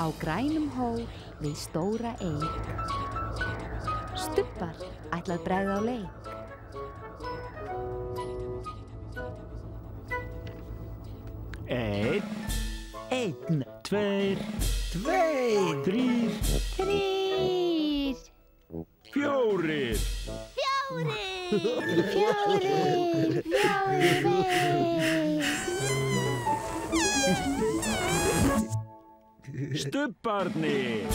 á grænum hól við stóra eik. Stubbar ætla að bregða á leik. Einn, tveir, þrír, fjórir. Stubbarnir.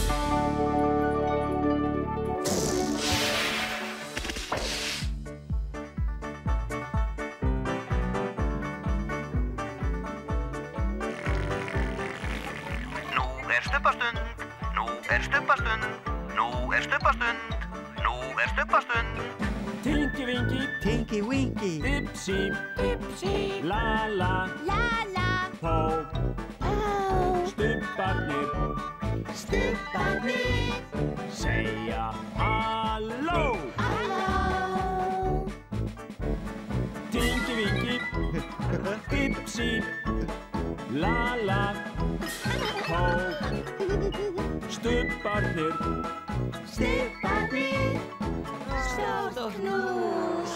Tinky Winky, Tinky Winky, Dipsy, La, Pó, Stubbarnir, segja halló. Tinky Winky, Dipsy, La, Pó, Stubbarnir, stórt knús.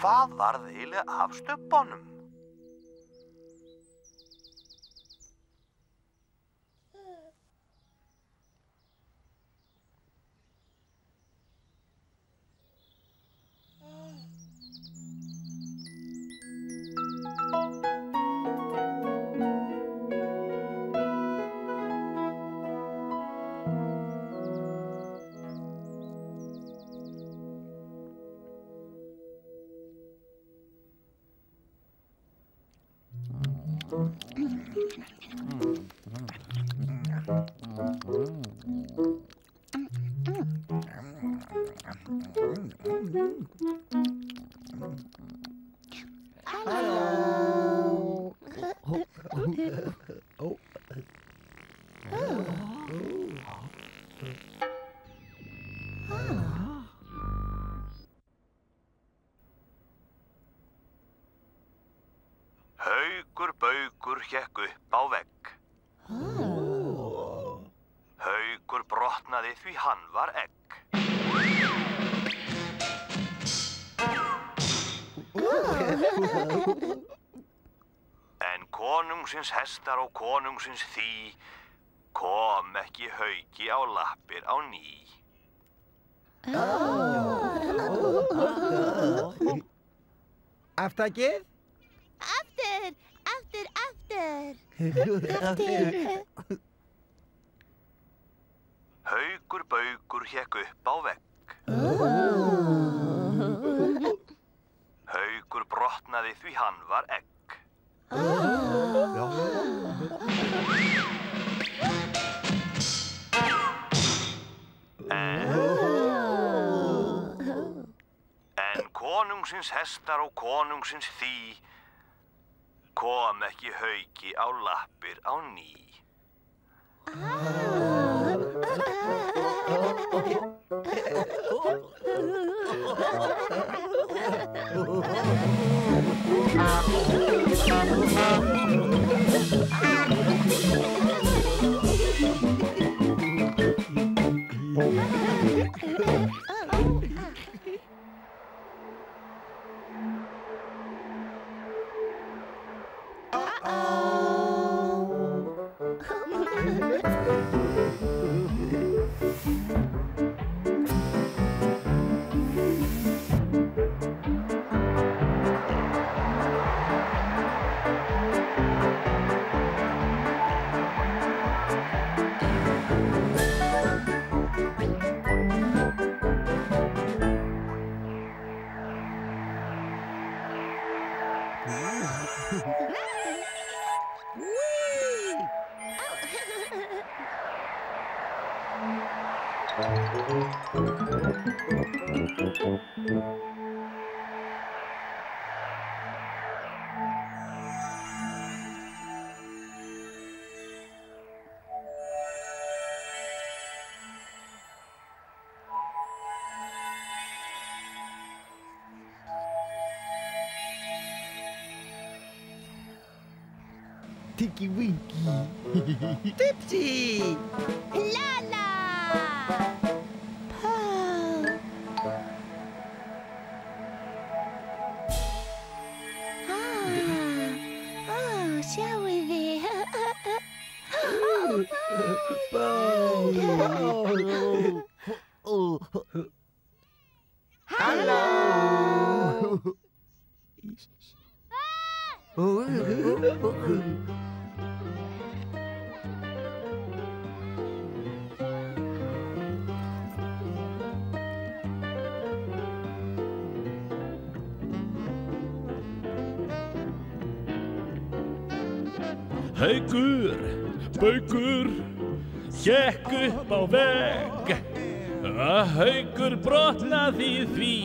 Hvað varð eiginlega af stubbunum? Haukur hékk upp á vegg. Haukur brotnaði því hann var egg. En konungsins hestar og konungsins þý kom ekki Hauki á lappir á ný. Aftakið? Aftur. Haukur hékk upp á vegg. Haukur brotnaði því hann var egg. En konungsins hestar og konungsins þý kom ekki Hauki á lappir á ný. Tinky Winky. Tipsy. Lala! Sjáu þið. Halló. Haukur, Baukur, hékk upp á vegg. Haukur brotnaði því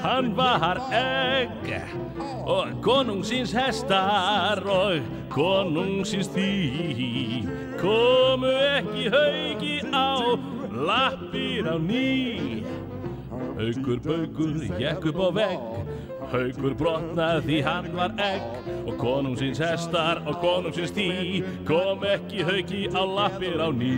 hann var egg. Og konungsins hestar og konungsins því komu ekki Hauki á lappir á ný. Haukur, Baukur, hékk upp á vegg. Haukur brotnaði því hann var egg. Og konungsins hestar og konungsins tí kom ekki Hauki á lappir á ný.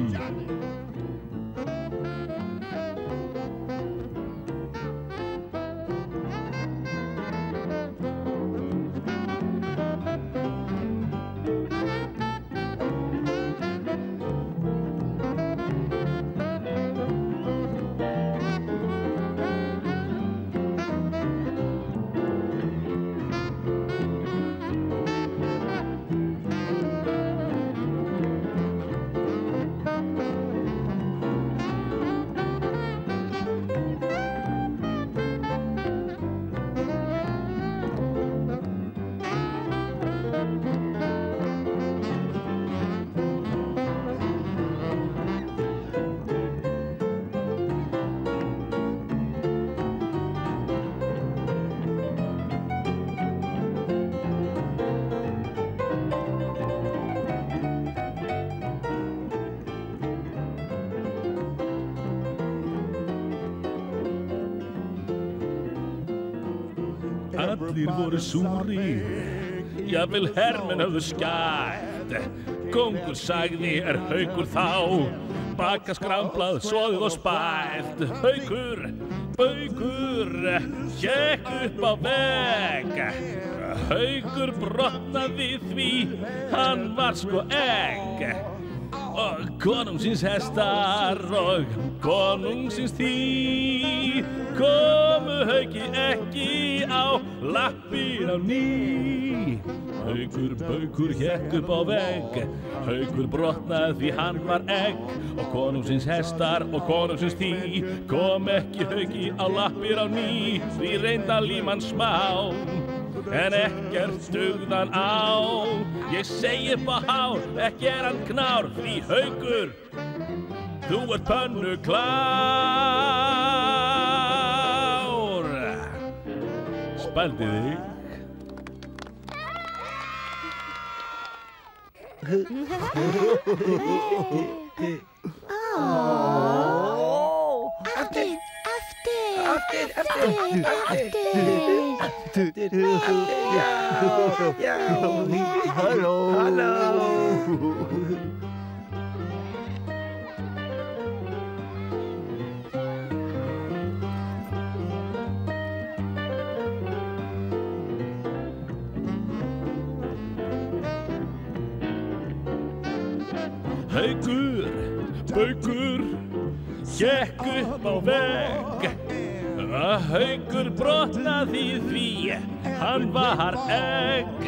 Allir voru súrir, jafnvel hermenn höfðu skætt. Kóngur sagði Haukur þá, baka skramblað, soðið og spælt. Haukur, Baukur, hékk upp á vegg. Haukur brotnaði því hann var sko egg. Og konungsins hestar og konungsins tí komu Hauki ekki á lappir á ný. Haukur, Baukur, hékk upp á vegg. Haukur brotnaði því hann var egg. Og konungsins hestar og konungsins tí kom ekki Hauki á lappir á ný. Því reynda líman smá en ekkert dugðan á. Ég segi upp á hár, ekki hann knár. Því Haukur, þú ert pönnu klár. Spældi þig. Aftur. Já. Halló. Haukur, Baukur, hékk upp á vegg. Haukur brotnaði því hann var egg.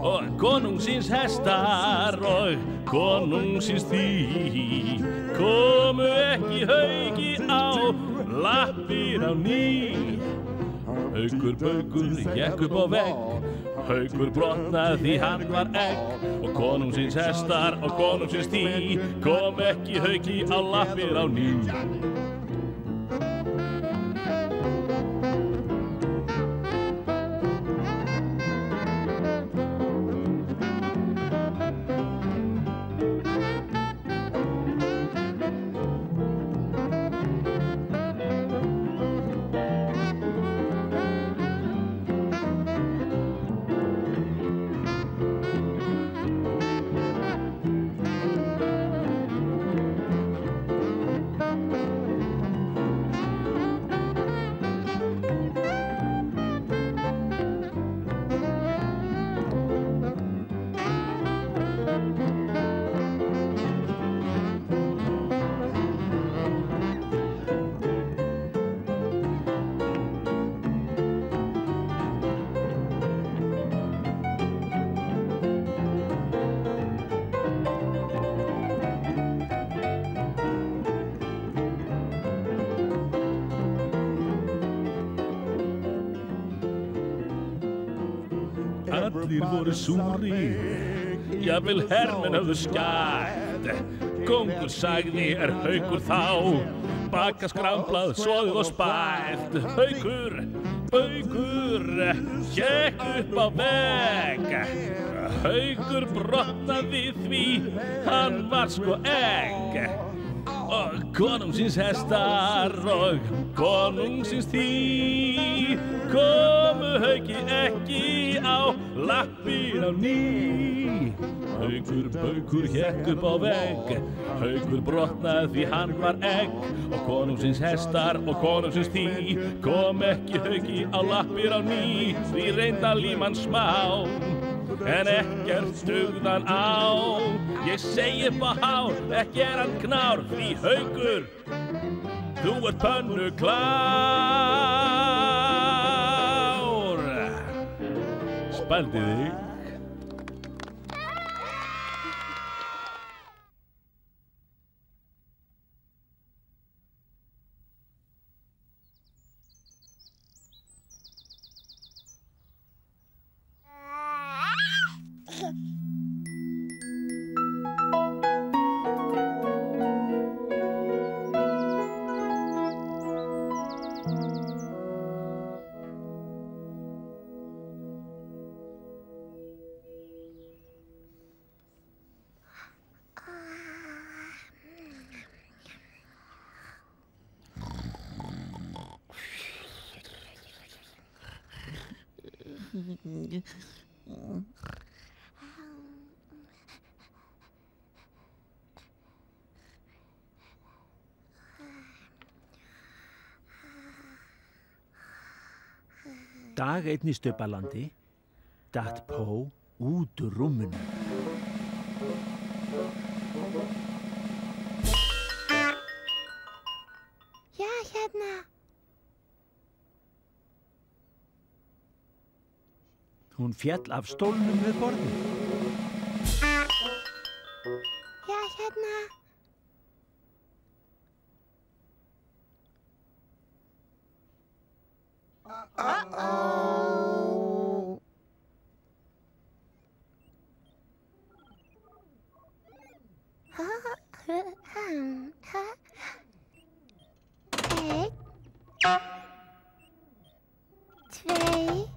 Og konungsins hestar og konungsins tí komu ekki Hauki á lappir á ný. Haukur, Baukur, hékk upp á vegg. Haukur brotnaði því hann var egg. Og konungsins hestar og konungsins tí kom ekki Hauki á lappir á ný. Allir voru súrir, jafnvel hermenn höfðu skætt. Kóngur sagði haukur þá, baka skramblað, soðið og spælt. Haukur, hékk upp á vegg. Haukur brotnaði því, hann var sko egg. Og konungsins hestar og konungsins því komu hauki ekki á lappir á ný. Haukur hékk upp á vegg, haukur brotnaði því hann var egg. Og konungsins hestar og konungsins því kom ekki hauki á lappir á ný. Því reynda líman smá, en ekkert dugðan á. Ég segi upp á hár, ekki hann knár. Því haukur, þú ert pönnuklár. Spældi þig. Dag einn í Stubbalandi datt Pó út úr rúminu. Já, hérna. Hún féll af stólnum við borðið. Já, hérna. Uh-oh. Einn, tvei,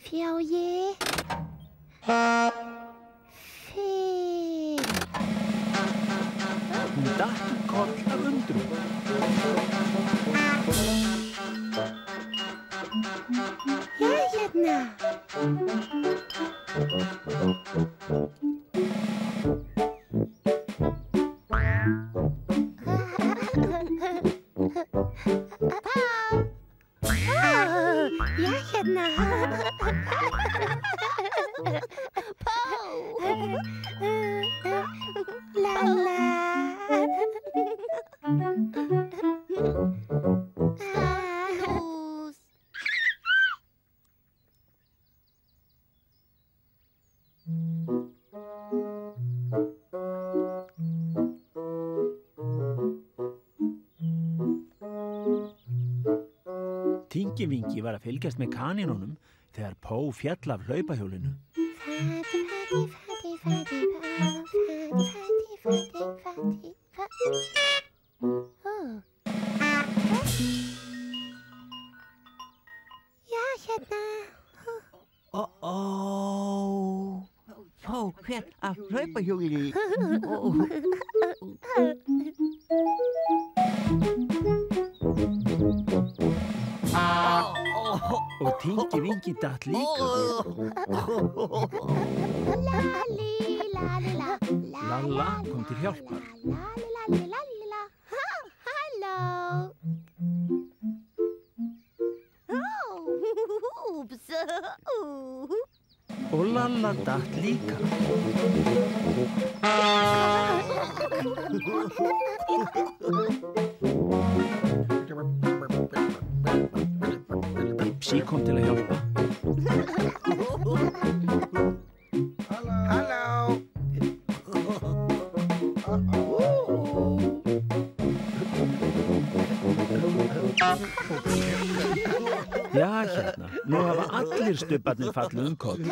fjórir, fimm. Hún datt í koll af undrun. Já, hérna. Já, hérna. Lalla. Tingivingi var að fylgjast með kanínunum þegar Pó féll af hlaupahjólinu. Já, hérna. Pó féll af hlaupahjóli. Og Tingivingi datt líka. Lalla kom til hjálpar. Halló. Oops. Og Lalla datt líka. Psi kom til að hjálpa. Halló. Já, hérna, nú hafa allir stubbarnir fallið koll.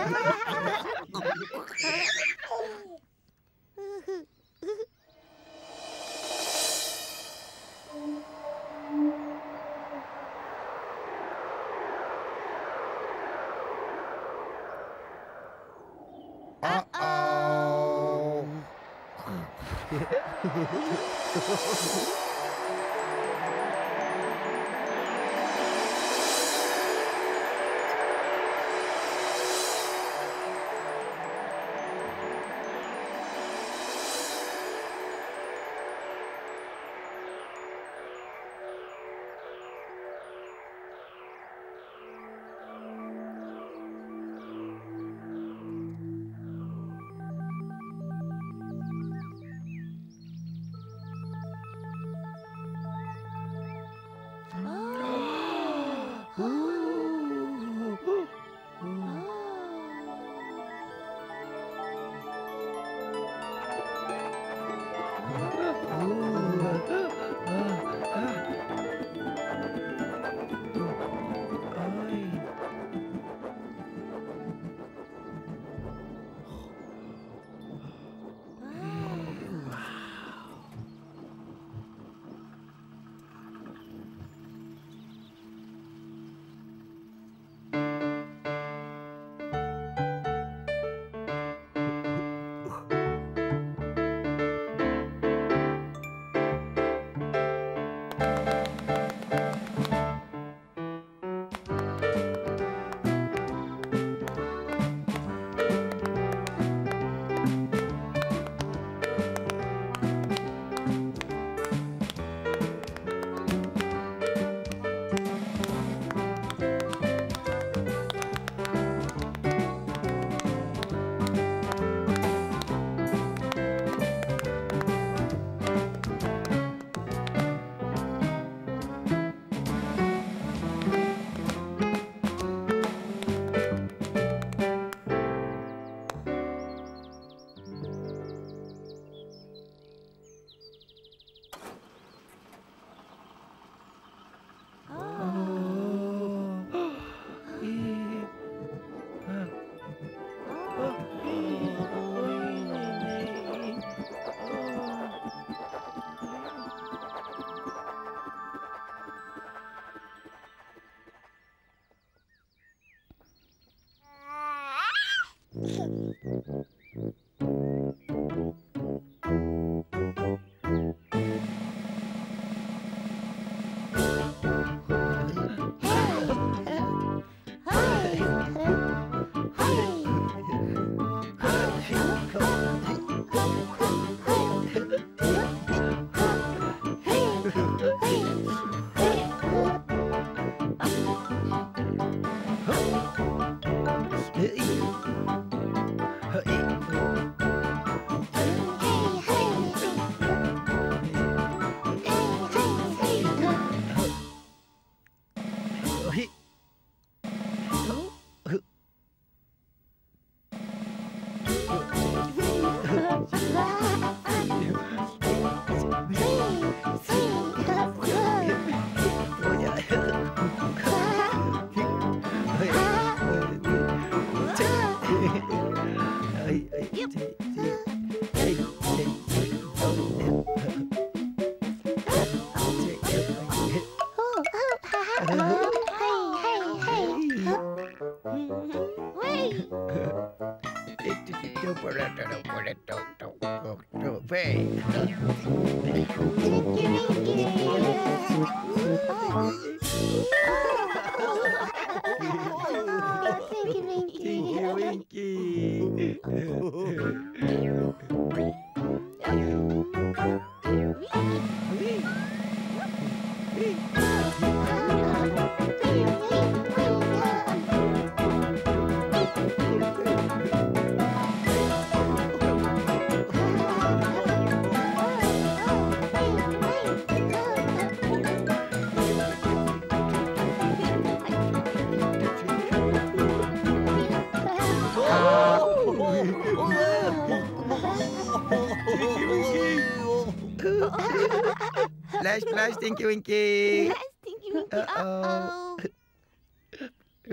Splash, splash, Tinky Winky. Stinky Uh-oh.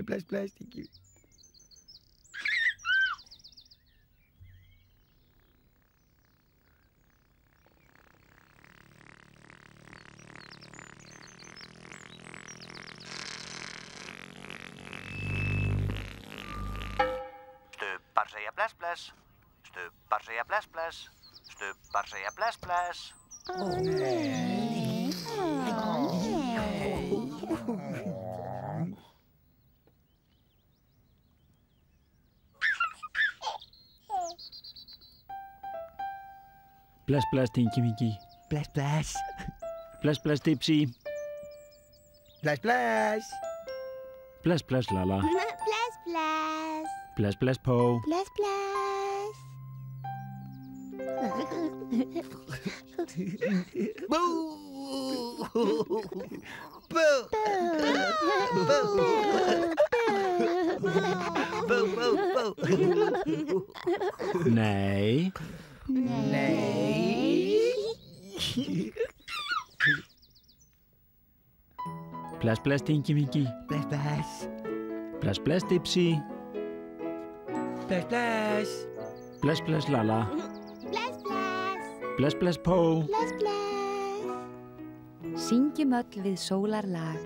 Bless, bless, thank you. Stubbar segja bless bless. Stubbar segja bless bless. Stubbar segja bless bless. Bless, bless, Tinky Winky. Bless, bless. Bless, bless, Dipsy. Bless, bless. Bless, bless, Lala. Bless, bless. Bless, bless, Po. Bless, bless. Boo! Boo! Boo, boo, boo. Nei. Nee. Bless, bless, Tinky Winky. Bless, bless. Bless, bless, Dipsy. Bless, bless. Bless, bless, Lala. Bless, bless. Bless, bless, Po. Bless, bless. Syngjum öll við sólarlag,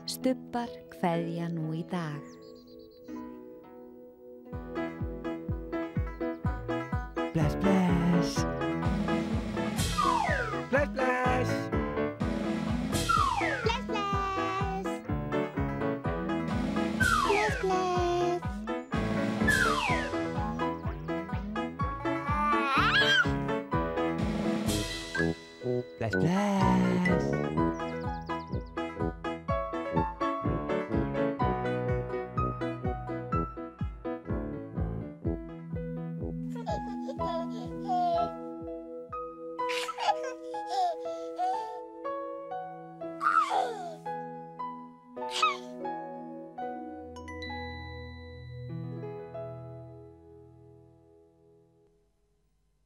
stubbar kveðja nú í dag. Bless, bless. Bless, bless. Bless, bless. Bless, bless. Bless, bless.